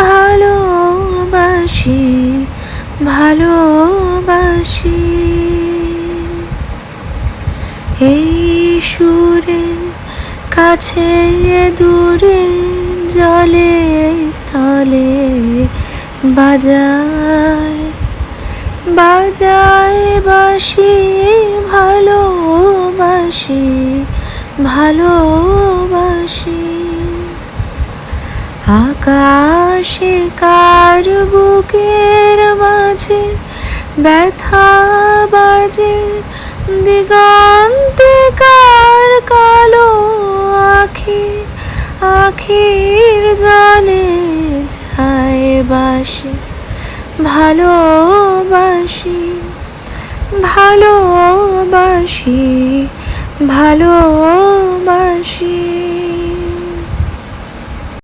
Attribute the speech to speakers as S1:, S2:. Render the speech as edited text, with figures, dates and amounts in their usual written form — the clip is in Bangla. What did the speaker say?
S1: ভালোবাসি ভালোবাসি এই সুরে কাছে দূরে জলে স্থলে বাজায় বাজায় বাঁশি ভালোবাসি ভালোবাসি আকাশে কার বুকের মাঝে ব্যথা বাজে দিগন্তে কার কালো আখি আখির জলে যায় বাসি ভালোবাসি ভালোবাসি ভালোবাসি।